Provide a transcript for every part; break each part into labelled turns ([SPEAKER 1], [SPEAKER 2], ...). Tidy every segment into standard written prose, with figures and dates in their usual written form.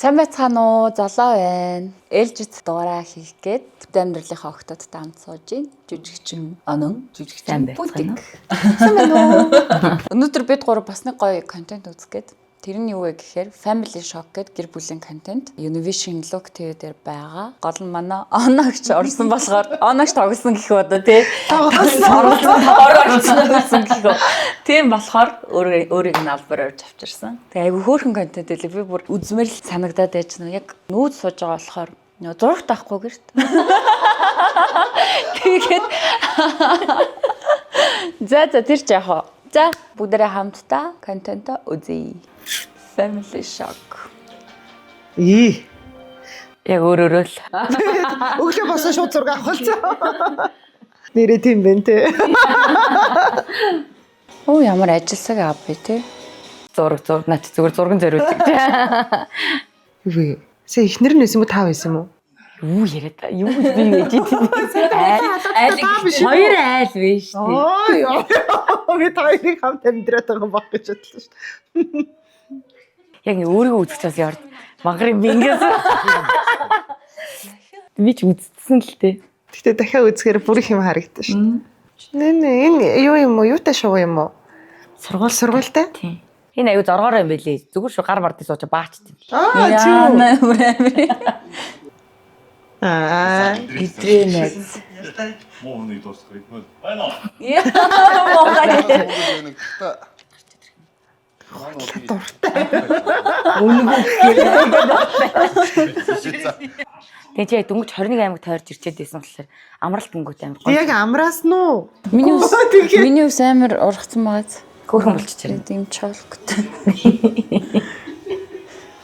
[SPEAKER 1] Сайн байцгаана уу? Золоо байна. Ээлжид дугаараа хийх гээд амьдралынхаа октодтой хамт сууж байна. Жүжигчин Анан, жүжигчин Пүтик. Сайн байна уу? Өнөөдөр бид гурав бас нэг гоё контент үзэх гээд. Тэр нь юу вэ гэхээр Family Shock гэдэг гэр бүлийн контент. Univision Look TV дээр байгаа. Гол нь манай оногч орсон болохоор оногч тоглосон гэх бодоо тий. Орсон гэх бод. Тийм болохоор өөрийг нь албаар орж авчирсан. Тэгээ айгүй хөөрхөн контент байлаа. Би бүр үзмэр л санагдаад байж нэг яг нүүд сууж байгаа болохоор зурагт авахгүй гэрт. Тэгээд за тэр ч яах вэ? За бүгдээ хамтдаа контент үзье. Family Shock. Яг өөрөөрөө л.
[SPEAKER 2] Өглөө босон шууд зураг авах болсон. Нэрээ тийм бэ те.
[SPEAKER 1] Оо ямар ажилсаг аав бэ те. Зураг наач зүгээр зурган зориулдаг.
[SPEAKER 2] Юу вэ? Сая ихнэр нь байсан юм уу таа байсан юм уу?
[SPEAKER 1] Юу яриад та? Юу би ээж тийм. Хоёр айл биш тийм.
[SPEAKER 2] Оо би таарыг хамт амьдраад байгаа баг гэж бодлоо шүү.
[SPEAKER 1] Яг өөрийгөө үзчихээс яард магарын би ингээс. Би ч үзсэн л дээ.
[SPEAKER 2] Гэтэ дахиад үзэхээр бүр их юм харагдсан шүү. Нэ энэ юу юм уу? Юутай шоу юм уу? Сургуультай?
[SPEAKER 1] Тийм. Энэ аюу зоргоор юм байлээ. Зүгээр шүү гар мардыг сууж баачт юм.
[SPEAKER 2] Тийм.
[SPEAKER 1] Бидрээ найз.
[SPEAKER 3] Муу нэг дуусах юм байна.
[SPEAKER 1] Яа муугаа. Тэгээ чи дөнгөж 21 аймаг тойрж ирчээд байсан болохоор амралт өнгөтэй амир.
[SPEAKER 2] Яг амраас нь уу?
[SPEAKER 1] Миний ус амир ургацсан байгааз. Хөөрхөн болчихчихлээ. Тийм чолготой.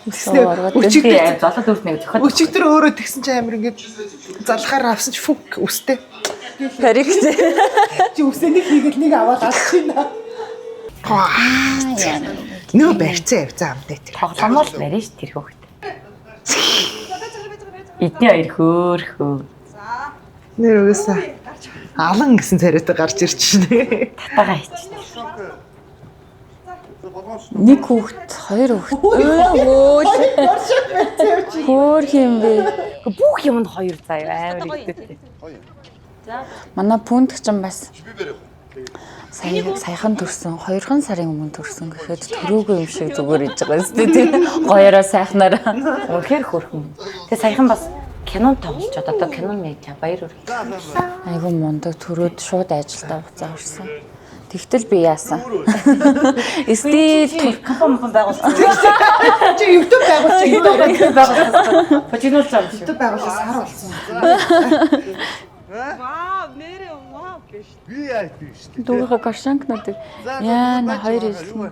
[SPEAKER 1] Залуу дүүртнийг зохиол.
[SPEAKER 2] Өчигдөр өөрөө тэгсэн чи амир ингээд залхаар авсан чи фүнк үстэй.
[SPEAKER 1] Париктэй.
[SPEAKER 2] Чи үсэнийг хийгээл нэг аваад алчихна. Нөө барьцаа явцаа амтай тэр.
[SPEAKER 1] Тогломоор барина ш тэр хөөхт. Эдний хоёр хөөхөө.
[SPEAKER 2] Нэр угсаа алан гэсэн царайтай гарч ирж шнэ.
[SPEAKER 1] Татагаа хийчих. Нэг хүүхэд, хоёр хүүхэд. Хөөх юм бэ. Бүх юмд хоёр заяа амар ихтэй. Манай пүнтч юм бас. Саяхан төрсөн 2 сарын өмнө төрсөн гэхэд төрөөгүй юм шиг зүгээр иж байгаа юм тийм гоёроо сайхнараа үнэхээр хөрхөн. Тэгээ саяхан бас кинонд тоглолцоод одоо киноны медиа баяр хүргэе. Айгу мундаг төрөөд шууд ажилдаа буцаа орсон. Тэгтэл би яасан. Стил компани байгуулсан.
[SPEAKER 2] Чи YouTube байгуулсан.
[SPEAKER 1] Бочинуулж байгаа шүү.
[SPEAKER 2] YouTube байгуулсан сар болсон.
[SPEAKER 4] Вау, нэрээ вау биш.
[SPEAKER 3] Би яа тийм шүү дээ.
[SPEAKER 1] Дүүгээ горшанкнууд яана хоёр ижил.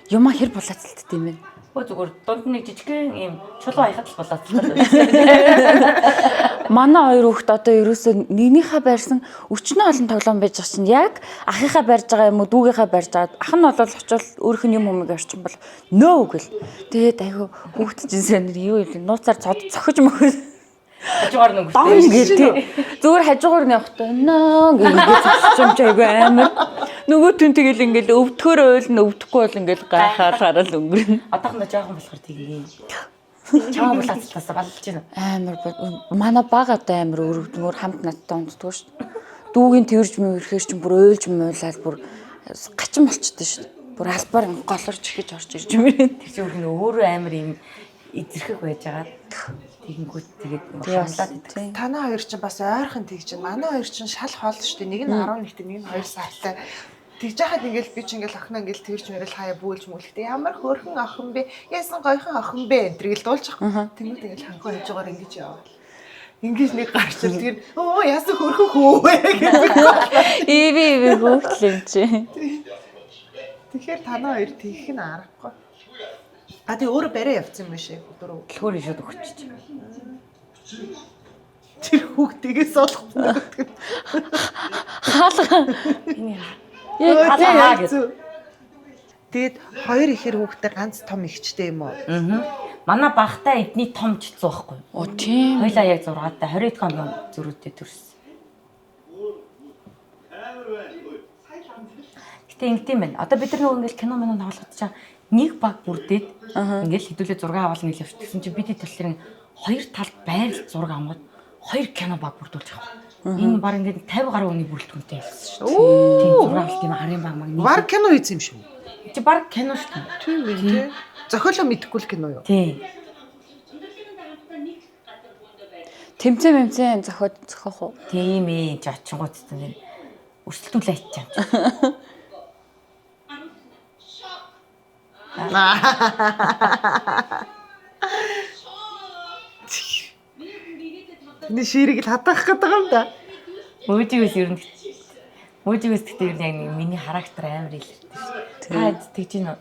[SPEAKER 1] Юма хэр булаацалт тийм бэ? Өө зүгээр дунд нэг жижигхэн ийм чулуу хаяхад л булаацалт. Манай хоёр хүүхэд одоо ерөөсөө нэгнийхээ байрсан өчнөө олон тоглоом байж байгаа чинь яг ахыхаа барьж байгаа юм уу дүүгийнхаа барьж байгаа. Ах нь бол очивол өөрөх нь юм юмыг орчин бол нөө гэл. Тэгээд айгүй хүүхэд чинь сэнэр юу юм нууцаар цохиж мөхөд. Хажуугаар нэг зүгээр хажуугаар нь явахдаа наа ингээд цогсож юм чи айгүй амар. Нөгөө түн тэгэл ингээд өвдөхөр ойл өвдөхгүй бол ингээд гайхаад гараад өнгөрнө. Одоохондоо жоохон болохоор тэгээ. Чамаа булаацлаасаа балж байна. Амар манай баг одоо амар өрөвдмөр хамт надтай унддгүй шүү дээ. Дүүгийн тэрж мөрөхөр чинь бүр ойлж муулаад бүр гачин болчтой шүү дээ. Бүр албаар голорч ихэж орж ирж мөрөө. Тэр чинь өөр өөрөө амар юм эзэрхэг байж байгаа. Тэгэнгүүт тэгээд шалаад идэх.
[SPEAKER 2] Танаа хоёр чинь бас ойрхон тэгж байна. Манай хоёр чинь шал хоол шүү дээ. Нэг нь 11-т, нэг нь 2 сартай. Тэгж яхад ингээл би ч ингээл охин ингээл тэрж мөрөл хаяа бүүлж мөлхтэй. Ямар хөөрхөн охин бэ? Яасан гойхон охин бэ? Энтрийг л дуулчих. Тэнгүүд ингээл ханхаа хажуугаар ингэж яваа. Ингээс нэг гарч ир тэр оо яасан хөөрхөн хөө гэдэг.
[SPEAKER 1] Иви хөөхл юм чи.
[SPEAKER 2] Тэгэхээр танаа хоёр тэгэх нь аргагүй. А тий өөрөө барай явцсан юм шиг өдөр.
[SPEAKER 1] Дэлгүүр шууд өгчөж.
[SPEAKER 2] Тэр хүүхдээс олгосон гэдэг.
[SPEAKER 1] Хаалга. Яг хаалга гэдэг.
[SPEAKER 2] Тэгэд хоёр ихэр хүүхдээ ганц том ихчтэй юм уу?
[SPEAKER 5] Манай багтаа эдний том чицүү байхгүй.
[SPEAKER 1] Оо тийм.
[SPEAKER 5] Хоёлаа яг 6-тай 20 он зүрүүтэй төрсөн. Гэтэ ингэдэм байна. Одоо бид нар нөгөө ингээл кино минь тоглож чаа нэг баг бүрдээд ингээл хэдүүлээ 6 авал нэг явж тэгсэн чинь бидний талын хоёр талд байрлал зураг аваад 2 кино баг бүрдүүлж байгаа. Энэ баг ингээд 50 гаруй хүний бүрэлдэхүүнтэй явсан шүү дээ. Тийм зураг авалт юм арын баг магнит.
[SPEAKER 2] Баг кино хийсэн юм шүү.
[SPEAKER 5] Чи баг кино шүү дээ.
[SPEAKER 2] Тийм үү тий. Зохиолоо мэдэхгүй л кино юу?
[SPEAKER 5] Тийм.
[SPEAKER 1] Тэмцэн зохиох уу?
[SPEAKER 5] Тийм ээ. Чи очингууд тийм өрсөлдүүлээ ичээ.
[SPEAKER 2] Тэний ширийг л хатаах гэдэг юм да.
[SPEAKER 5] Мөөжигөөс ер нь мөөжигөөс гэдэг яг нэг миний характер амар илэрдэг шүү. Та тэгж гин үү?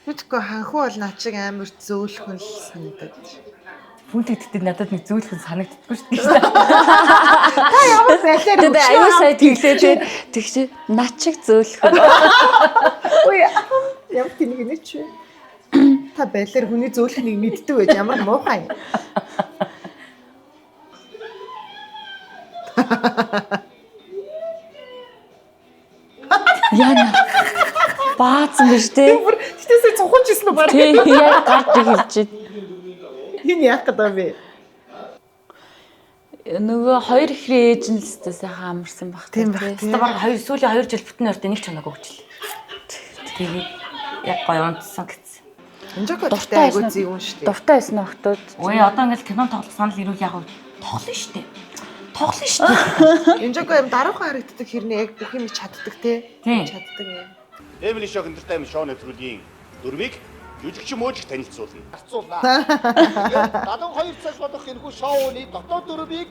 [SPEAKER 2] Мэдгүй ханхуу бол над шиг амар зөөлхөн л санагдаад.
[SPEAKER 5] Хүнтэй гэдэг надад нэг зөөлхөн санагддаггүй шүү дээ.
[SPEAKER 2] Та ямар байлаар
[SPEAKER 1] Тэгээд аюу сая тэглээ тэгш над чиг зөөлөх.
[SPEAKER 2] Ой ямар тэнийг нэ ч вэ? Та байлаар хүний зөөлхнийг мэддэг байж ямар муухай.
[SPEAKER 1] Яна. Баацсан биш дээ.
[SPEAKER 2] Тэтэсээ цухаж исэн үү баг.
[SPEAKER 1] Тий, яг гарч ирж байна.
[SPEAKER 2] Энэ яах гэдэг вэ?
[SPEAKER 1] Нөгөө хоёр ихрийн ээж нь л өстэй сайхан амарсан баг.
[SPEAKER 2] Тийм байх.
[SPEAKER 5] Тэ баг сүүлийн 2 жил бүтэн ойртой нэг ч чанаагүй хөвчлээ. Тэгээд яг гоё унтсан гэсэн.
[SPEAKER 2] Энжэко дуртай айгуу зэвүүн шүү дээ.
[SPEAKER 1] Дуртай байсан охтууд.
[SPEAKER 5] Ой одоо ингээл кинон тоглох санал ирүүл яг тоглоно шүү дээ. Тоглоно шүү дээ.
[SPEAKER 2] Энжэко юм даруухан харагддаг хэрнээ яг бүх юм чаддаг те. Чаддаг юм.
[SPEAKER 6] Эмили шок энтертайнмент шоу нэвтрүүлгийн дөрвийг жүжигч мөөжиг танилцуулна. Харцуулнаа. 72 цаг болох энэхүү шоуны дотоод дөрвийг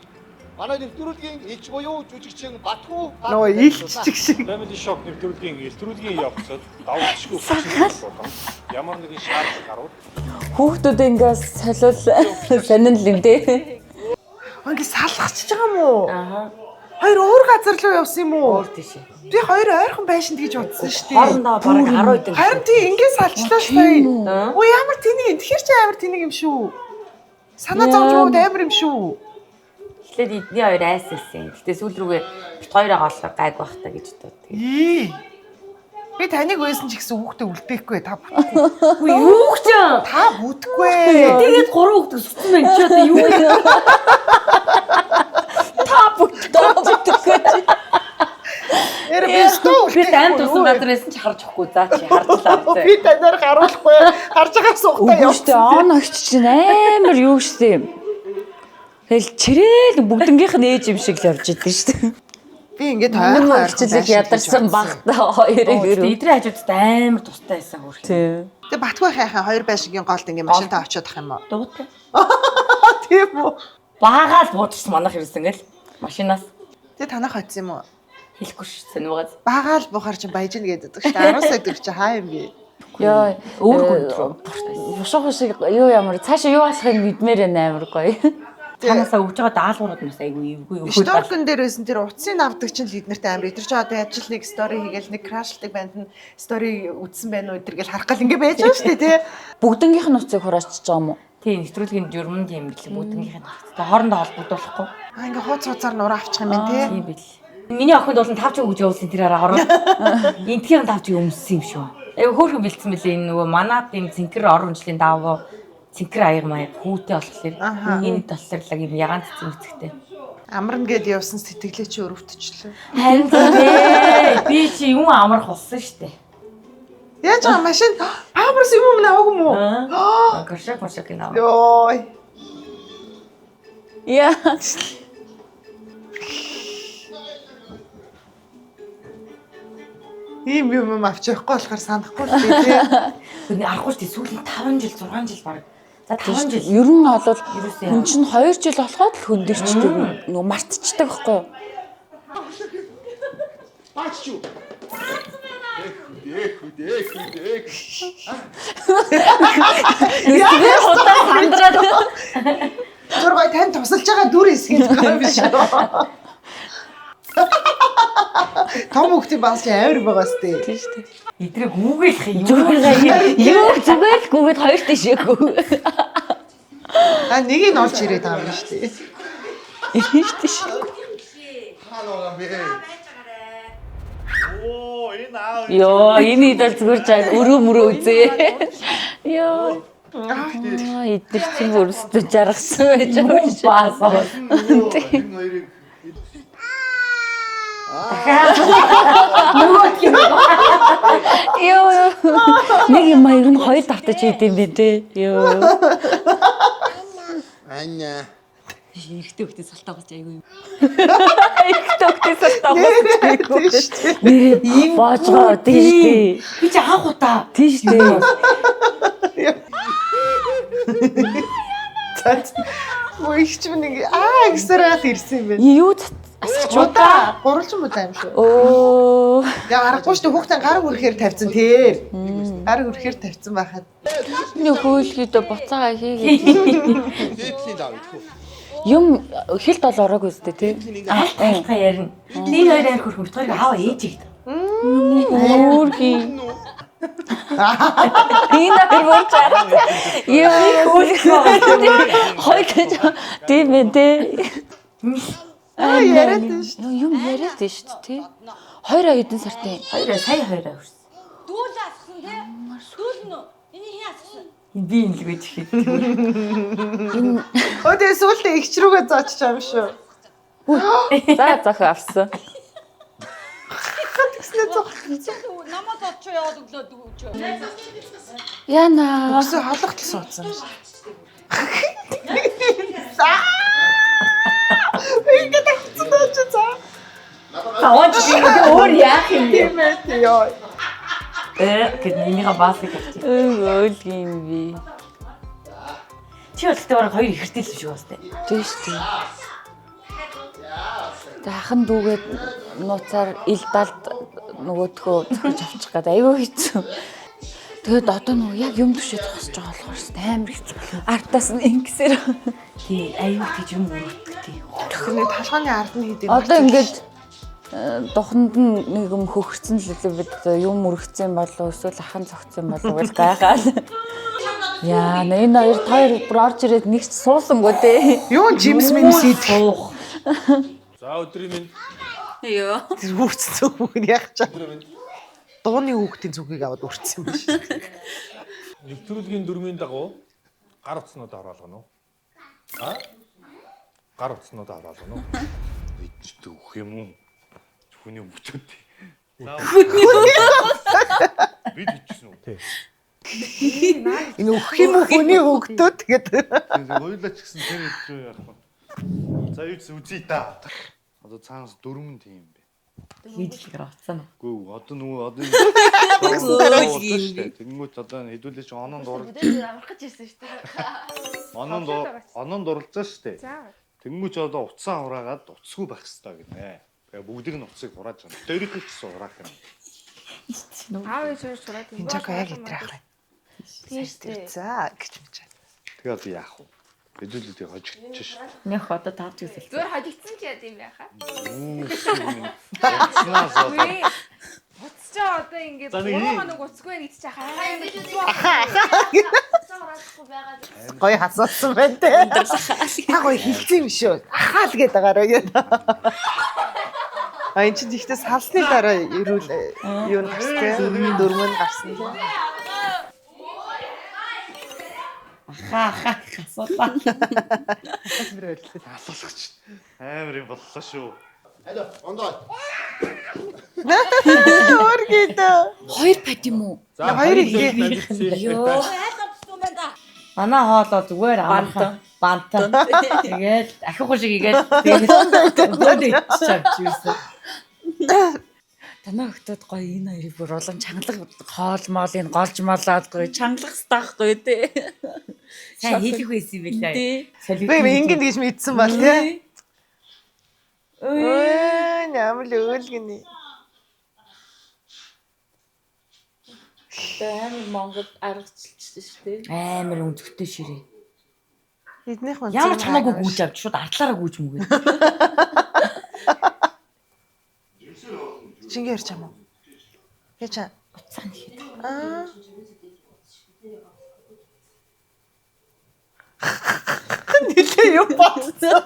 [SPEAKER 6] манай нэвтрүүлгийн элч буюу жүжигчин Батхүү
[SPEAKER 2] Нөө илччих шиг.
[SPEAKER 3] Эмили шок нэвтрүүлгийн илтрүүлгийн явцад давчгүй болсон. Ямар нэгэн шаардлага гарвал
[SPEAKER 1] Хүүхдүүд ингээс солиул сонин л юм дээ.
[SPEAKER 2] Ингээ салгачж байгаа юм уу?
[SPEAKER 5] Аа.
[SPEAKER 2] Хоёр өөр газар руу явсан юм уу?
[SPEAKER 5] Өөр тийш.
[SPEAKER 2] Би хоёр ойрхон байшин гэж бодсон шүү дээ.
[SPEAKER 5] Хоорондоо бараг 10 хэдэн.
[SPEAKER 2] Харин тий ингээ салчлаа сая. Ой ямар тэнийг тэгэхээр чи амар тэнийг юм шүү. Санаа зовж мод амар юм шүү.
[SPEAKER 5] Тэгэхээр эдний хоёр айс хэлсэн. Гэтэ сүүл рүүгээ бит хоёроо голлоо гайг байх та гэж боддог.
[SPEAKER 2] Ий. Би таныг үйсэн ч гэсэн хүүхдээ үлдээхгүй та бүтгэхгүй.
[SPEAKER 5] Үгүй юу гэж
[SPEAKER 2] Та бүтгэхгүй.
[SPEAKER 5] тэгээд 3 хүүхдээ сүцэн байна чи одоо юу юм?
[SPEAKER 1] Та бүгд
[SPEAKER 2] Эр би стоо.
[SPEAKER 5] Би танд тусан газраас ч харж өгөхгүй за чи харчлаа.
[SPEAKER 2] Би танаар харуулахгүй. Харж байгаа суугтаа
[SPEAKER 1] Үгүйштэй он огч чинь амар юу штэ. Тэгэл чирээл бүгднгийнх нь ээж юм шиг л явж идэв штэ.
[SPEAKER 2] Би ингээд тойрхон
[SPEAKER 1] Хичээлийг ядарсан багтаа хоёрыг ирв.
[SPEAKER 5] Эдрийн хажуудад амар тустай байсан хөрх.
[SPEAKER 1] Тий.
[SPEAKER 2] Тэгээ Батгүй хайхан хоёр байшингийн голд ингээд машинтаа очиод ах юм уу?
[SPEAKER 5] Дуутай.
[SPEAKER 2] Тийм үү.
[SPEAKER 5] Баагаал буудсан манайх ирсэн гэл машинаас
[SPEAKER 2] Тэгээ танах очсон юм уу?
[SPEAKER 5] хэлэхгүй ш сонирхоод.
[SPEAKER 2] Багаал бухаар чи баяжна гэдэг шүү дээ. 10 сая төгрөг чи хаа юм бэ?
[SPEAKER 1] Яа,
[SPEAKER 5] Өөр гүнд рүү.
[SPEAKER 1] бушуух шиг юу ямар цаашаа юу болохыг мэдмээр байна амар гоё.
[SPEAKER 5] Танасаа өгж байгаа даалгаврууд нас айгүй эвгүй өгөөд.
[SPEAKER 2] Сторкэн дээр байсан тэр утсын авдаг чинь л эднэртэй амар идэр чи одоо ажил нэг стори хийгээл нэг крашлдаг банд нь стори үтсэн байна уу эдэр гэл харах гал ингээ байж байгаа шүү дээ тий.
[SPEAKER 1] Бүгднгийнх нь уцыг хураачж байгаа юм уу?
[SPEAKER 5] Тийм нэвтрүүлгийн журманд юм бэл бүгднийх нь. Тэгээ хоорондоо холбогдуулахгүй.
[SPEAKER 2] Аа ингээ хууц хууцаар нураа авчих юм байна тий.
[SPEAKER 5] Тийм бэл. Миний охинд бол 5 ч өгж явуулсан тэр араа хороо. Энтхийн 5 ч өмссөн юм шүү. Айгу хөөрхөн бэлдсэн мөлий энэ нөгөө манад юм цэнхэр орон жилийн давуу цэнхэр аяг маяг хүүтэй болохоор энэ толлорлог юм ягаан цэцэн үцэгтэй.
[SPEAKER 2] Амарна гэд явсан сэтгэлээ чи өрөвтчлээ.
[SPEAKER 5] Харин тийм би чи юм амарх болсон штэ.
[SPEAKER 2] Яаж байгаа машин памперс юм наваг юм уу?
[SPEAKER 5] Гашак гинаа.
[SPEAKER 2] Йой.
[SPEAKER 1] Яа.
[SPEAKER 2] Ийм юм авчихгүй болохоор санахгүй л тий.
[SPEAKER 5] Үгүй арахгүй штэ сүүлийн 5 жил 6 жил баг. За 5 жил.
[SPEAKER 1] Ер нь бол
[SPEAKER 5] Ерөөсөө
[SPEAKER 1] хүн чинь 2 жил болоход л хөндөрчдөг. Нөгөө мартчихдаг байхгүй юу?
[SPEAKER 6] Баччу. Эх.
[SPEAKER 1] Яа, хутаа сандраад.
[SPEAKER 2] Зургай тань тусалж байгаа дүр хэсгийг байгаа юм биш үү? Том хүүхдийн бас амар байгаа сте.
[SPEAKER 1] Тийм шүү дээ.
[SPEAKER 5] Эдрэг үгээлх юм.
[SPEAKER 1] Юу зүгээр л гүгээд хоёр тишээгүй.
[SPEAKER 2] А нэгийг нь олж ирээд байгаа юм шүү дээ.
[SPEAKER 1] Ирж тийш.
[SPEAKER 6] Хаана байгаа бэ? Оо, энэ аав.
[SPEAKER 1] Йоо, энэ хэд бол зүгээр жаа өрөө мөрөө үзээ. Йоо. Эдгээр чинь өөрсдөө жаргасан байж байгаа шүү.
[SPEAKER 6] Энэ хоёрыг
[SPEAKER 1] Йоо. Нэг юм аяг нь хоёр давтаж идэм бэ те. Йоо.
[SPEAKER 6] Аня.
[SPEAKER 5] Ихтэй хөлтөд салтаагач айгүй.
[SPEAKER 1] Ихтэй хөлтөд салтаагач айгүй. Нэр боожгоо тийш.
[SPEAKER 5] Би чи анх удаа
[SPEAKER 1] Тийш.
[SPEAKER 2] Мөө их ч нэг гэсээр ирсэн юм байна.
[SPEAKER 1] Юу асах
[SPEAKER 2] Удаа гурвалжин удаа юм шүү.
[SPEAKER 1] Оо.
[SPEAKER 2] Яа аргагүй шүү хүүхдэн гар хүрхээр тавьсан тэр. Гар хүрхээр тавьсан байхад.
[SPEAKER 1] Нэг хөөлгийдөө буцаага хийгээд
[SPEAKER 6] Дээдлийн даа идэх үү?
[SPEAKER 1] юм хэлт бол ороогүй үстэй тий.
[SPEAKER 5] альтаа ярина. Нэг хоёр анх хөрхөн битгаар аава ээжигд.
[SPEAKER 1] Өөрхий. Энэ хэрвээ чараа. Йоо. Хойд тийм ээ тий.
[SPEAKER 2] Яриад байна шүү.
[SPEAKER 1] Юм яриад байна шүү дээ тий. 2 хэдэн сартын.
[SPEAKER 5] Сая хоёроо хүрсэн.
[SPEAKER 4] Дүүл асгасан тий? Дүүл нөө. Эний хин асгасан.
[SPEAKER 5] Би энэ л гэж ихэд.
[SPEAKER 2] Өө тэгээ сүултээ ихч рүүгээ зоочих юм шүү.
[SPEAKER 1] За зохио авсан.
[SPEAKER 4] Намаа зодч яваад өглөөд өгч.
[SPEAKER 1] Яна.
[SPEAKER 2] Өсөө холготол суудсан шүү. Ингээд тавцсан дооч за.
[SPEAKER 5] Таваач өөр яах юм бэ?
[SPEAKER 2] Тийм ээ ёо.
[SPEAKER 5] Гэт нэмига баасыг авчих.
[SPEAKER 1] Өөлгийн би.
[SPEAKER 5] Чи өөртөө бараг хоёр ихэртэй л шүү бастай.
[SPEAKER 1] Тийш тий. Дахин дүүгээд нууцаар илдаалд нөгөөдхөө зохиж авчих гээд айгүй хэцүү. Тэгэд одоо нөгөө яг юм төвшөө зогсож байгаа болохоор шүү дээ амар хэцүү. Артаас нь ингэсээр.
[SPEAKER 5] Тий, аюул гэж юм өрөвдөг тий.
[SPEAKER 2] Нэг талхааны ард нь хийдэг.
[SPEAKER 1] Одоо ингээд духанд нь нэг юм хөхөрцөн л үлээ бид юм өргөцсөн болов эсвэл ахан цогцсон болов гэж гайхаад. Яа, энэ хоёр бүр орж ирээд нэгч суусангүй дээ.
[SPEAKER 2] Юу Джимс минь
[SPEAKER 5] Суух.
[SPEAKER 3] За өдрийн минь
[SPEAKER 1] Йоо.
[SPEAKER 2] тэр хүрцсэн бүгд яг чаа. Дууны хүүхдийн зүгийг аваад үрцсэн юм биш.
[SPEAKER 3] нэвтрүүлгийн дөрмийн дагуу гар утснуудаа харуулгано уу? А? Гар утснуудаа харуулгано уу? Эцэд өгөх юм уу? Хүний өвчтөд. Бид ичсэн үү? Тий.
[SPEAKER 2] Энэ өгөх юм уу хүний хүүхдөө тэгээд
[SPEAKER 6] Хоёулаа ч гэсэн тэр өдрөө яах вэ? За юу ч үзье та. Одоо цаанаас дөрмөн тийм бэ.
[SPEAKER 5] Хийдэлгэр авцсан уу?
[SPEAKER 6] Үгүй одоо нөгөө тэнгуут одоо хэдүүлээ чи ононд дурлж
[SPEAKER 4] Амархаж ирсэн шүү дээ.
[SPEAKER 6] ононд дурлцаа штэ. Тэнгуут чи одоо уцаа хураагаад уцгүй байх хэрэгтэй гэнэ. Тэгээ бүгдийг нь уцыг хурааж байгаа. Дээрх нь ч гэсэн хураах юм.
[SPEAKER 4] Аав ээж хоёр сураад
[SPEAKER 2] энэ чаг яг итрах юм.
[SPEAKER 4] тийш дээ.
[SPEAKER 2] За гэж мэдэж байна.
[SPEAKER 6] Тэгээ одоо яах вэ? Хэдүүлээ хожигдчих ш.
[SPEAKER 5] Нөх одоо таарч үзэл.
[SPEAKER 4] Зүгээр хожигдсан ч яа юм яхаа.
[SPEAKER 6] Уцнаас одоо
[SPEAKER 4] Уцчаа одоо ингээд 3 хоног уцгүй гэж чи хаа.
[SPEAKER 2] Гоё хасаасан байна те. Та гоё хилцсэн юм шүү. Ахаал гээд байгаараа яа. А энэ чинь ихтэй салсны дараа ирүүл юу нэрс те. Дөрмөн гарсан те.
[SPEAKER 5] Асуулаа.
[SPEAKER 6] асуулагч амар юм боллоо шүү. Алло, ондоо.
[SPEAKER 2] Өөргийдөө.
[SPEAKER 1] 2 пад юм уу?
[SPEAKER 3] За
[SPEAKER 2] хоёрыг хий.
[SPEAKER 1] Йоо.
[SPEAKER 5] Манай хоолоо зүгээр амархан бантан. Тэгээд ахихгүй шиг игээд дөндөө иччихэж юусэн.
[SPEAKER 1] Танаа өгтөд гоё энэ хоёрыг бүр улам чангалах хоол моолыг голж молоод гоё чангалах стахгүй дээ.
[SPEAKER 5] Сайн хийх байсан юм билээ.
[SPEAKER 2] Би ингэж гэж мэдсэн бол те. Ой, нямал өөлгөний.
[SPEAKER 1] Амар Монгол аргачлалч шүү дээ.
[SPEAKER 5] Амар өнцгтэй ширээ.
[SPEAKER 2] Эднийх нь
[SPEAKER 5] Ямар ч хамаагүй гүйж авч шууд ардлаараа гүйж мүгээд.
[SPEAKER 2] Чингээ ярьж юм уу? Яачаа.
[SPEAKER 5] Уцаан хийхэд.
[SPEAKER 2] Аа. Нилээ юу бодсон.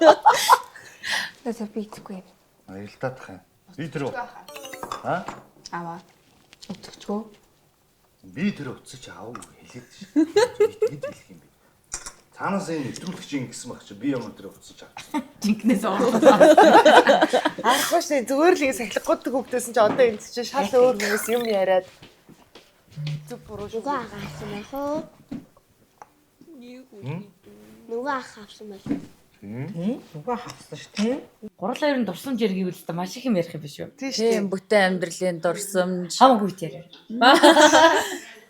[SPEAKER 4] Тэгээд би итгэхгүй юм.
[SPEAKER 6] Аялдаад тах юм. Би тэр үү? А?
[SPEAKER 4] Аваа.
[SPEAKER 5] Өцөгчөө.
[SPEAKER 6] Би тэр уцаж аав хэлээд шүү. Тэгэд хэлэх юм бэ. Цаанаас энэ нэвтрүүлэгчийн гэсэн баг чи би ямар тэр уцаж авчихсан.
[SPEAKER 5] Жинкнээс орлоо.
[SPEAKER 2] Арахгүй шээ зүгээр л ингэ сахилахгүй хөвгдөөсөн чи одоо энэ чи шал өөр хүмүүс юм яриад зүг буруу шүү.
[SPEAKER 7] 누가 아가씨 말고 누가 아가씨 말고
[SPEAKER 5] Нүгэ хавсан ш тий. Гурлаа ер нь дурсамж ярих гэвэл та маш их юм ярих юм биш үү?
[SPEAKER 1] Тийм бүтэн амьдралын дурсамж.
[SPEAKER 5] Хамаагүй ч яриа.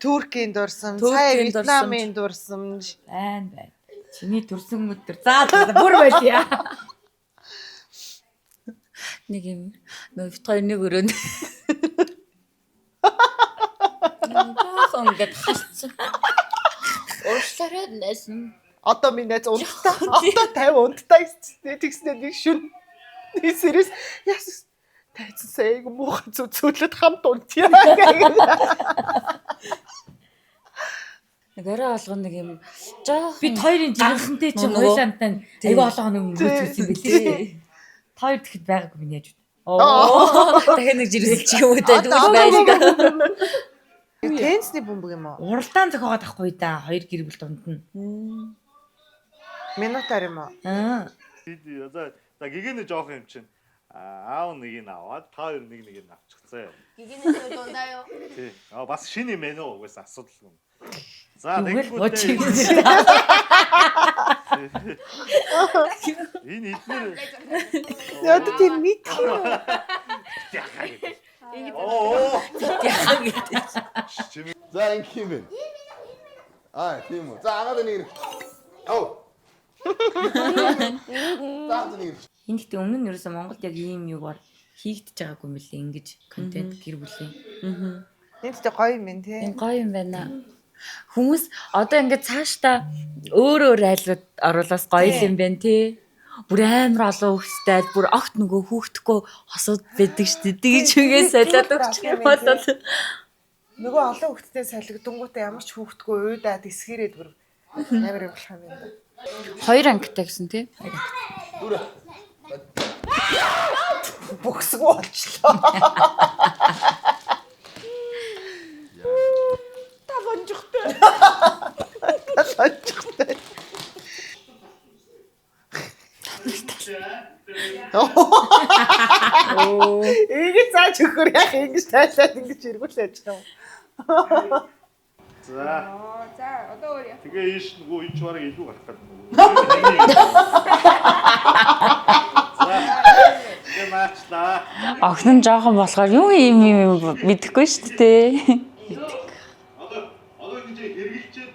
[SPEAKER 2] Туркийн дурсамж,
[SPEAKER 1] Туркийн
[SPEAKER 2] сая Вьетнамын дурсамж.
[SPEAKER 5] Байна. Чиний төрсөн өдөр. За бүр байлаа.
[SPEAKER 1] Нэг юм нөө бит хоёр нэг өрөөнд. Ингээд халцсан. Уршлаараа нэсэн.
[SPEAKER 2] Одоо минь найз унтаа. Одоо 50 унтаа тэгснээр нэг шүн. Нийсэрээс яс тайцсан сая муухай зүлээд хамт унтъя.
[SPEAKER 1] Нэг орой алган нэг юм жоох
[SPEAKER 5] Бид хоёрын жинхэнтэй чинь хойлоонтай айгүй олон хоног өнгөрсөн юм билээ. Та хоёр тэгэхэд байгаагүй минь яаж вэ?
[SPEAKER 1] дахиад нэг жирэлч юм уу та дүүс байлаа.
[SPEAKER 2] Тенсний бөмбөг юм уу?
[SPEAKER 5] Уралдаан зохиогоод ахгүй да. Хоёр гэр бүл дунд нь.
[SPEAKER 2] Минутаар юм уу?
[SPEAKER 3] За гэгэний жоох юм чинь. Аав нэг нь аваад та хоёр нэг нь авчихсан.
[SPEAKER 7] 기계는 저 돈다요.
[SPEAKER 3] Тий. Бас шинэ юм ээ нөө угсаа асуудал юм. За
[SPEAKER 5] Тэгвэл
[SPEAKER 3] тэгвэл
[SPEAKER 5] гоч.
[SPEAKER 3] энэ эдгээр
[SPEAKER 2] Одоо тийм мэдх юм.
[SPEAKER 3] оо
[SPEAKER 6] За ингэ юм бэ. Тийм үү. За агаад нэг. Оо. За нэг.
[SPEAKER 5] Энэ гэхдээ өмнө нь ерөөсөө Монголд яг ийм юугаар хийгдэж байгаагүй юм лээ ингэж контент гэр бүлийн.
[SPEAKER 2] Энд тэ гоё юм байна тий.
[SPEAKER 1] Энэ гоё юм байна. Хүмүүс одоо ингээд цаашдаа өөр айлууд оруулаас гоё юм байна тий. Бүр амар олон хүүхдтэй бүр огт нөгөө хүүхдгүй хосууд байдаг шүү дээ. Тэгж үгээ солиод өгчих юм бол
[SPEAKER 2] Нөгөө олон хүүхдтэй салгидангуудаа ямар ч хүүхдгүй уйдаад эсгэрээд бүр амар юм болох юм байна.
[SPEAKER 1] хоёр ангитай гэсэн тий.
[SPEAKER 2] Бөхсгөө болчлоо. Таванжихтай. Таванжихтай. Энийг зааж өгөхөр яах ингэж тайлаад ингэж эргүүлээд байгаа юм.
[SPEAKER 3] За
[SPEAKER 4] За одоо өөр яа.
[SPEAKER 3] тэгээ ийш нөгөө энэ ч бараг илүү гарах гэдэг. Тэгээ маачлаа.
[SPEAKER 1] Охин нь жоохон болохоор юу юм мэдэхгүй шүү дээ.
[SPEAKER 3] Одоо энэ хэрэгэлчээд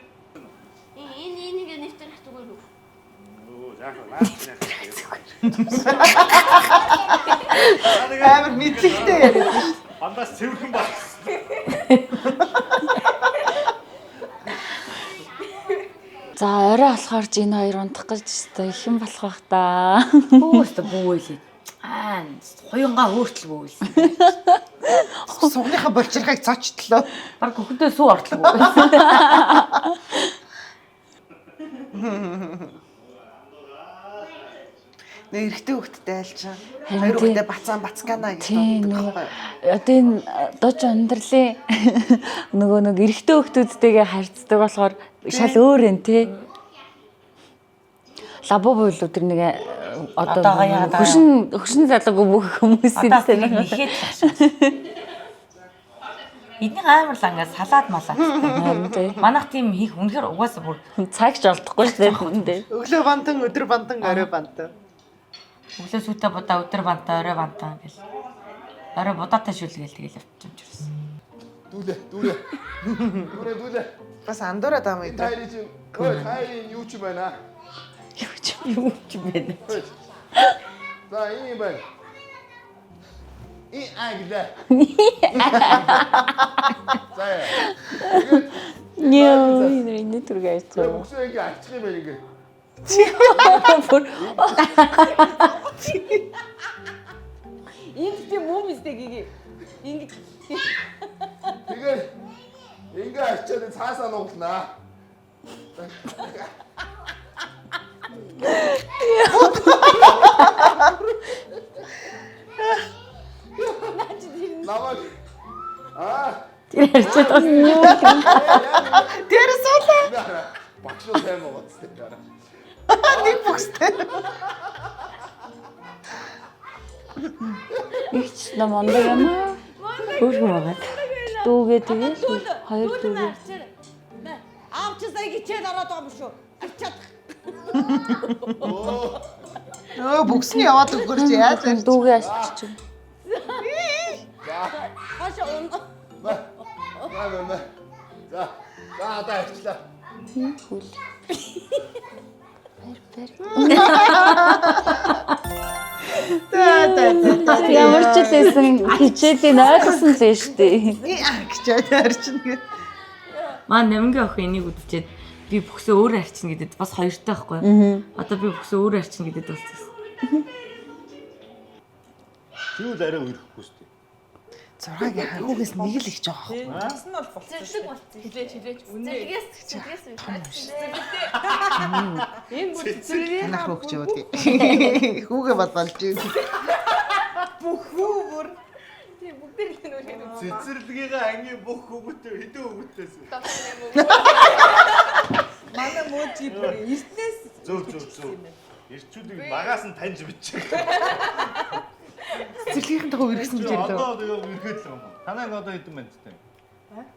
[SPEAKER 7] 이게 нэвтрэх зүгээр үү?
[SPEAKER 3] оо яах вэ?
[SPEAKER 2] Амар мэдлэгтэй яриад.
[SPEAKER 3] Андаас цэвэрхэн баг.
[SPEAKER 1] За орой болохоор ч энэ хоёр унтах гэж өстой ихэн болох бах та.
[SPEAKER 5] Бөөстө бөөлээ. Хуянгаа өөртөл бөөлсөн.
[SPEAKER 2] Сугныхаа болчирхайг цочтлоо.
[SPEAKER 5] Баг хөхөндөө сүү ортлоо.
[SPEAKER 2] Нэг эрэгтэй хүүхдтэй айлчаа. Хоёр хүүхдтэй бацаан бацкана гэж
[SPEAKER 1] Тийм
[SPEAKER 2] боддог
[SPEAKER 1] нөгөө
[SPEAKER 2] байхгүй.
[SPEAKER 1] одоо энэ дож амьдралын нөгөө нэг эрэгтэй хүүхдүүдтэйгээ харьцдаг болохоор шал өөр юм тий. Лабо буйл өдөр нэг
[SPEAKER 5] Одоогоо яагаад
[SPEAKER 1] хөшин залуугүй бүх хүмүүсийн
[SPEAKER 5] Одоо
[SPEAKER 1] тань.
[SPEAKER 5] тийм ихэд эдний амар л ангаас салаад малаа. Манайх тийм хийх үнэхээр угаасаа бүр
[SPEAKER 1] Цагч олдохгүй шүү дээ хүндээ.
[SPEAKER 2] Өглөө бантан, өдөр бантан, орой бантан.
[SPEAKER 5] өглөө сүтэ будаа өдөр бантаа орой бантаа гэл. Орой будаатай шүлгээл тэгэл явчих юм чирсэн.
[SPEAKER 6] Дүүлээ.
[SPEAKER 2] Бас андуураад байгаа юм
[SPEAKER 6] Тайри чи тайри юу ч байна.
[SPEAKER 5] Юу ч юм бэ.
[SPEAKER 6] За ийм байна. И агда. За.
[SPEAKER 1] Яа, энэ түргэж байгаа.
[SPEAKER 6] Бүсээ ингэ аччих юм байна ингэ.
[SPEAKER 5] Энд тийм юм истэг ийг. Ингэ
[SPEAKER 6] Тэгээ ингэ ачаад цаасаа нууглана. Намайг
[SPEAKER 5] Тэр ярьчаад байна.
[SPEAKER 2] Тэр суулаа.
[SPEAKER 6] Багш руу сайн ууцтай дараа.
[SPEAKER 2] Нэг бүхстэй.
[SPEAKER 1] Их ч намондаг юм аа.
[SPEAKER 5] Хөөрхөн байгаа.
[SPEAKER 1] Дүүгээ тэгээд хоёр дүүгээ.
[SPEAKER 8] Аав чи сая гिचээд ороод байгаа юм шүү. Авчаад.
[SPEAKER 2] Бүксний яваад өгөрч яаж ярьж.
[SPEAKER 1] Дүүгээ асчих.
[SPEAKER 8] Хашаа он.
[SPEAKER 6] За одоо ажиллаа.
[SPEAKER 1] Ямар ч л байсан хичээлийн ойлгосон л нь шүү дээ.
[SPEAKER 2] Гिचээд харчин гэ.
[SPEAKER 5] Маа намгийн охин энийг үдчихэд би бүхсээ өөр арчна гэдэг бас хоёртой байхгүй юу? Одоо би бүхсээ өөр арчна гэдэг болчихсон.
[SPEAKER 3] Юу л арай өрөхгүй шүү дээ.
[SPEAKER 2] 6-гийн хагуугээс нэг л их жоох.
[SPEAKER 4] Бас нь бол болчихсон.
[SPEAKER 7] Зэрлэг болчих. Хилээч. Зэрлэгээс.
[SPEAKER 4] Энэ бүр цэцэрлэг
[SPEAKER 2] Танах хөөч яваад. Хүүгээ бод болж юм.
[SPEAKER 4] бүх хүү бүр тийм бүгд л нүлээд үү.
[SPEAKER 3] Цэцэрлэгийн ангийн бүх хүүгүүтэй хэдэн хүүгүүтэйс.
[SPEAKER 4] Манай мөчи бүр эртнээс
[SPEAKER 3] Зөв. Ирчүүдийг багаас нь таньж бичээ.
[SPEAKER 2] Цэцэрлэгийнхэн тохоо иргэсэн гэж ярьлаа.
[SPEAKER 3] Одоо тэгээ ирэхэд л юм. Танайг одоо хэдэн байна те?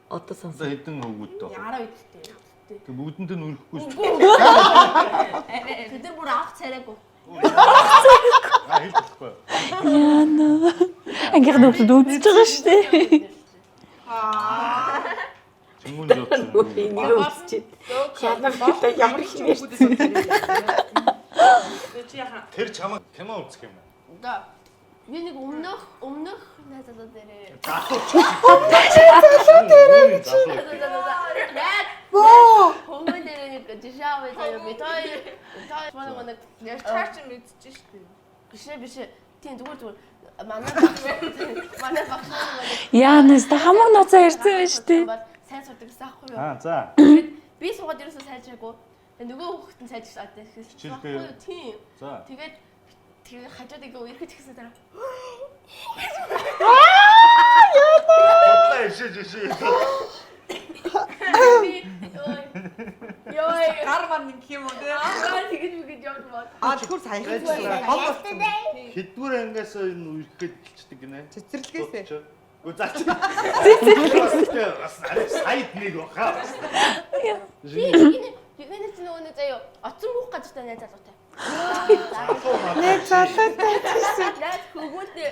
[SPEAKER 5] Одоо сонс.
[SPEAKER 3] Одоо хэдэн хүүгүүд тоо.
[SPEAKER 7] 10 идэлтэй.
[SPEAKER 3] Тэг бүгдэнд нь өрөхгүй шүү.
[SPEAKER 7] Бид нар бүр авах царайгүй.
[SPEAKER 3] Хэлэхгүй.
[SPEAKER 1] Ангийнх нь хүүхдүүд үзэж байгаа шүү дээ.
[SPEAKER 3] Чимүүн зовсон.
[SPEAKER 5] Энийг үсчихэд. Хянаа ямар их юм.
[SPEAKER 3] Тэр чамаа кино үзэх юм байна.
[SPEAKER 7] Одоо би нэг өмнөх найзуудаа дээрээ. Хөнгөн дээр нэг жишээ аваад би той манай
[SPEAKER 4] яар чаач мэдчихэж штэ.
[SPEAKER 7] биш. Тийм зүгээр манай багш
[SPEAKER 1] Яанаас та хамаг ноцоо ярьсан байж тээ.
[SPEAKER 7] сайн сурдаг гэсэн аахгүй юу?
[SPEAKER 3] За.
[SPEAKER 7] Би суугаад ерөөсөө сайжраагүй. Тэгээ нөгөө хүүхэд нь сайжраад байсан.
[SPEAKER 3] Хичээлдээ.
[SPEAKER 7] Тийм.
[SPEAKER 3] За.
[SPEAKER 7] Тэгээд хажууд ингээ ирэхэд ихсэн дараа.
[SPEAKER 3] Бодлоо ишээ.
[SPEAKER 7] Йой.
[SPEAKER 4] Гар мар нэг юм уу те.
[SPEAKER 7] Тэгэж явж бод.
[SPEAKER 4] Тэгэхээр саяхан гол болсон.
[SPEAKER 3] Хэдвэр ангиас энэ үерхэд гэлчдэг гинэ.
[SPEAKER 4] Цэцэрлэгээс.
[SPEAKER 3] Гү заач. Цэцэрлэгээс. Бас арай сайд нэг баха.
[SPEAKER 7] Юуны ч нөгөө заяа оцсон бүх газар найз залуутай.
[SPEAKER 2] Нэг залуутай.
[SPEAKER 7] Найз хөгөөтэй.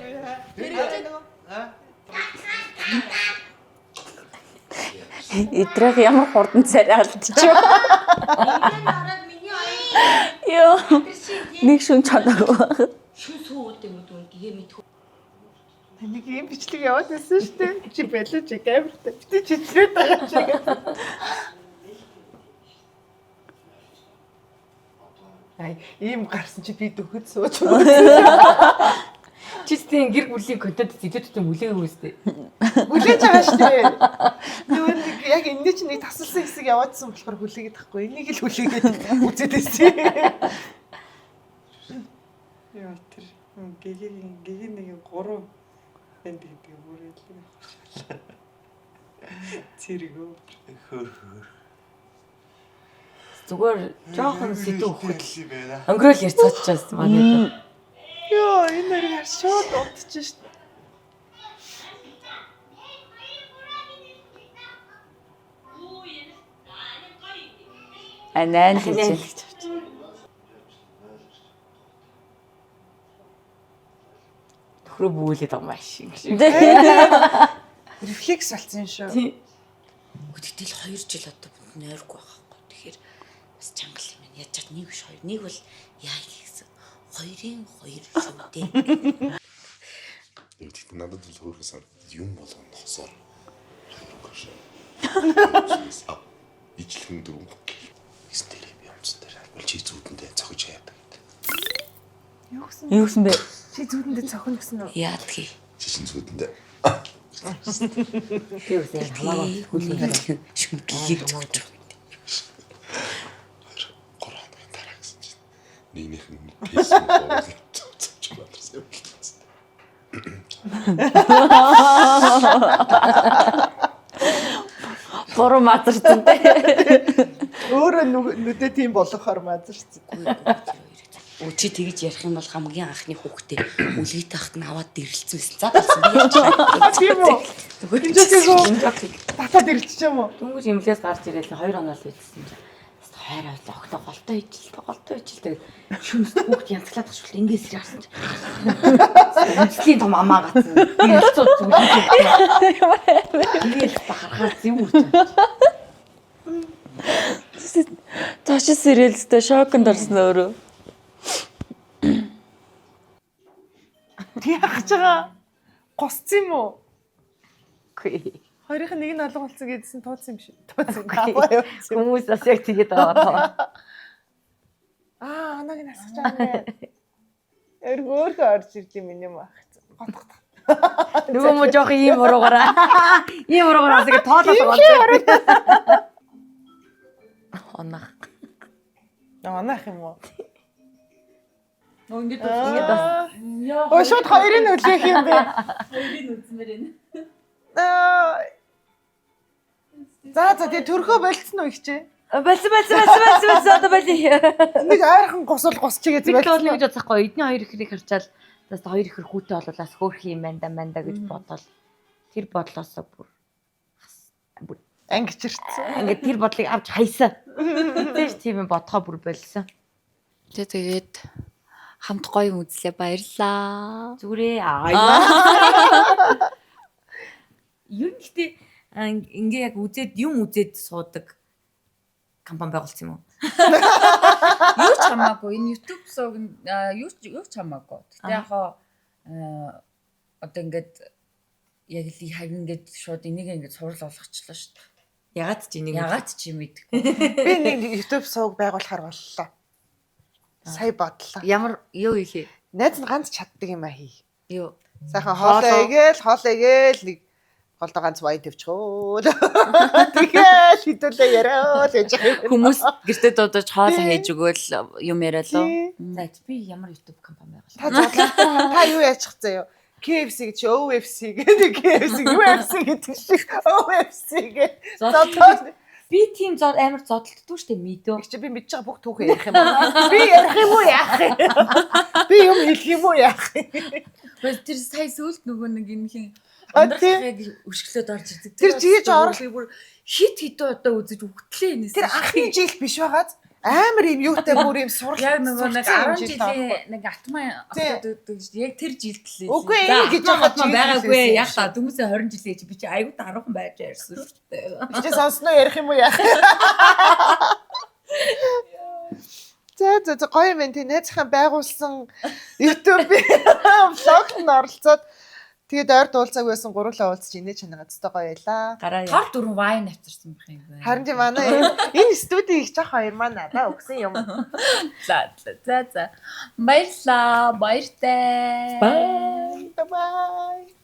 [SPEAKER 1] Идрэх ямар хурдан царай алдчихв. Йоо. Нэг шүн чанаагүй.
[SPEAKER 2] Нэг юм бичлэг яваад байсан шүү дээ. Чи байлаа чи камертай. Битээ чичрээд байгаа чи. Ай, ийм гарсан чи би дөхөд сууж байгаа.
[SPEAKER 5] Чи тийм гэр бүлийн контент зэдэдтэй мүлээгүй үстэй.
[SPEAKER 2] Хүлээж байгаа шүү дээ. Нөгөө нэг яг энэ чинь нэг тасалсан хэсэг яваадсан болохоор хүлээгээд тахгүй. Энийг л хүлээгээд үзээд байсан.
[SPEAKER 4] Яа тэр гэгийн нэг 3 банд гэдэг бүрэлээ. Цэрэгөө.
[SPEAKER 5] Зүгээр жоохон сэдв өгөхөд өнгөрөөл ярьцгаачаас манай.
[SPEAKER 2] Йоо, энэ нэр шууд удчих шүү дээ.
[SPEAKER 1] Анаа тийч.
[SPEAKER 5] Төхрөө бүгэлээд байгаа маш шиг.
[SPEAKER 2] Рефлекс болсон юм шүү.
[SPEAKER 9] Гэтэл 2 жил одоо бүнд нойргүй байхгүй. Тэгэхээр бас чангал юм байна. Яаж чад нэг биш хоёр. Нэг бол яа гэсэн. 2-ын 2 шүү дээ.
[SPEAKER 10] Тэгт надад л хөөрхөн санагдав. Юм болгоно хосоор. Ижлэн дөрөв. Истер юм юмсан дээр. Чи зүудэндээ цохиж яадаг.
[SPEAKER 2] Юу гэсэн?
[SPEAKER 1] Юу гэсэн бэ?
[SPEAKER 2] Чи зүудэндээ цохино гэсэн үү?
[SPEAKER 9] Яадгийг.
[SPEAKER 10] Чи чин зүудэндээ.
[SPEAKER 5] Би үсээ хамаагүй хүлээгээд
[SPEAKER 9] шүмтлийг зогж байгаа.
[SPEAKER 10] 3 хоногийн дараа гэсэн чинь нэгнийх нь фэйсбүүк оруулаад цоцож байна гэсэн.
[SPEAKER 1] Буруу мазарсан те.
[SPEAKER 2] Өөрөө нүдэ тийм болохоор мазарсан.
[SPEAKER 9] Өө чи тэгж ярих юм бол хамгийн анхны хүүхдээ үлгий тахт нь аваад дэрлэлсэн байсан. За болсон би яаж чаа.
[SPEAKER 2] Тийм үү? Татаад ирчих юм уу?
[SPEAKER 5] Дөнгөж имлээс гарч ирээд 2 хоног л үйдсэн чинь. Хайраа огтоо голтой ижил. Шүнс хүүхд янзлаад гашгүй ингээс ирсэн чинь. Эцлийн том амаа гацсан. Ирэлцүүд зүгээр. Ингээл харахаар зэв үрч.
[SPEAKER 1] Ташис сэрэлстэй шоконд орсон өөрөө.
[SPEAKER 2] Яах гэж байгаа? Госц юм уу?
[SPEAKER 5] Үгүй.
[SPEAKER 2] Хоёрын нэг нь алга болсон гэдсэн тооцсон юм шиг. Тооцсон.
[SPEAKER 5] Хүмүүс бас яг тэгээд байгаа.
[SPEAKER 2] Анаг нь асгаж байгаа юм. Өргөөрхөө орж ирд юм юм ах. Готгот.
[SPEAKER 5] Нөгөө мө жоох ийм уруугаараа. Ийм уруугаараас ингэ тоолоод байгаа. Онах.
[SPEAKER 2] Онах юм уу?
[SPEAKER 5] Ингээд бас.
[SPEAKER 2] Өө шууд хоёрын үлээх юм бэ?
[SPEAKER 5] Хоёрын үзмээр байна.
[SPEAKER 2] За тэгээ төрхөө болцсон уу ихчээ?
[SPEAKER 5] Болсон одоо боли.
[SPEAKER 2] Нэг ойрхон госол госчихээ
[SPEAKER 5] Би бол нэг гэж бодохгүй. Эдний хоёр ихрийг харчаал бас хоёр ихэр хүүтэй болоолаас хөөх юм байна гэж бодоод тэр бодлоосоо бүр
[SPEAKER 2] ангичирцсан.
[SPEAKER 5] ингээд тэр бодлыг авч хайсан. Тэгэж тийм юм бодхоо бүр болсон.
[SPEAKER 1] Тэгээд хамт гоё үзлээ баярлаа.
[SPEAKER 5] Зүгээрээ юу нэгтэй ингээ яг үзээд суудаг компани байгуулсан юм уу?
[SPEAKER 1] Юу ч хамаагүй энэ YouTube сууг юу ч хамаагүй. Гэтэ яг одоо ингээд яг л хав ингээд шууд энийг ингээд сурал олгочлоо шүү дээ. Ягаад ч юм мэдгүй.
[SPEAKER 2] Би нэг YouTube сууг байгуулахар боллоо. Сая бодлоо.
[SPEAKER 1] Ямар юу ихээ?
[SPEAKER 2] Найз нь ганц чаддаг юм а хий.
[SPEAKER 1] Юу?
[SPEAKER 2] Сайхан хоолоо нэг голдоо ганц вайн тавьчихөө. Тэгэл хитүүлээ яриа л гэж байгаа.
[SPEAKER 1] Хүмүүс гэртээ дуудаж хоол хийж өгөөл юм яриалаа.
[SPEAKER 5] За би ямар YouTube компани байгуулсан.
[SPEAKER 2] Та юу яачих заяа? KFC гэж OFC гэдэг KFC UFC гэдэг шиг OFC гэдэг.
[SPEAKER 5] Би тийм амар зодтолтдгүй штэ мэдөө.
[SPEAKER 2] Чи би мэдж байгаа бүх түүхээ ярих юм уу? Би ярих юм уу яах юм? Би юм хэлэх юм уу яах юм?
[SPEAKER 1] Тэр сая сүлд нөгөө нэг юм хин ундрахыг өшгөлөөд орж ирдэг.
[SPEAKER 2] Тэр жийж оруулах
[SPEAKER 1] бүр хит одоо үзэж үгтлээ энэс.
[SPEAKER 2] Тэр анхны жил биш байгааз амар юм юутай бүр юм сурах.
[SPEAKER 1] Яг нөгөө нэг 10 жилийн нэг алтмаа автод яг тэр жилдлээ.
[SPEAKER 2] Үгүй энэ гэж
[SPEAKER 5] байгаагүй яг та хүмүүсээ 20 жилээ чи би чи аягүй даруухан байж ярьсан шүү дээ.
[SPEAKER 2] Чи сонсноо ярих юм уу яах? За гоё юм тий найзхан байгуулсан YouTube влогт нь оролцоод тэгээд ойр дуулцааг байсан гурлаа уулзч инээ чанага цэцтэй гоё байлаа.
[SPEAKER 1] Тор 4 вайн авчирсан байх юм байна.
[SPEAKER 2] Харин тийм манай энэ студи их жах хоёр маань надаа өгсөн юм.
[SPEAKER 1] За. Баярлаа. Баяртай.
[SPEAKER 2] Bye.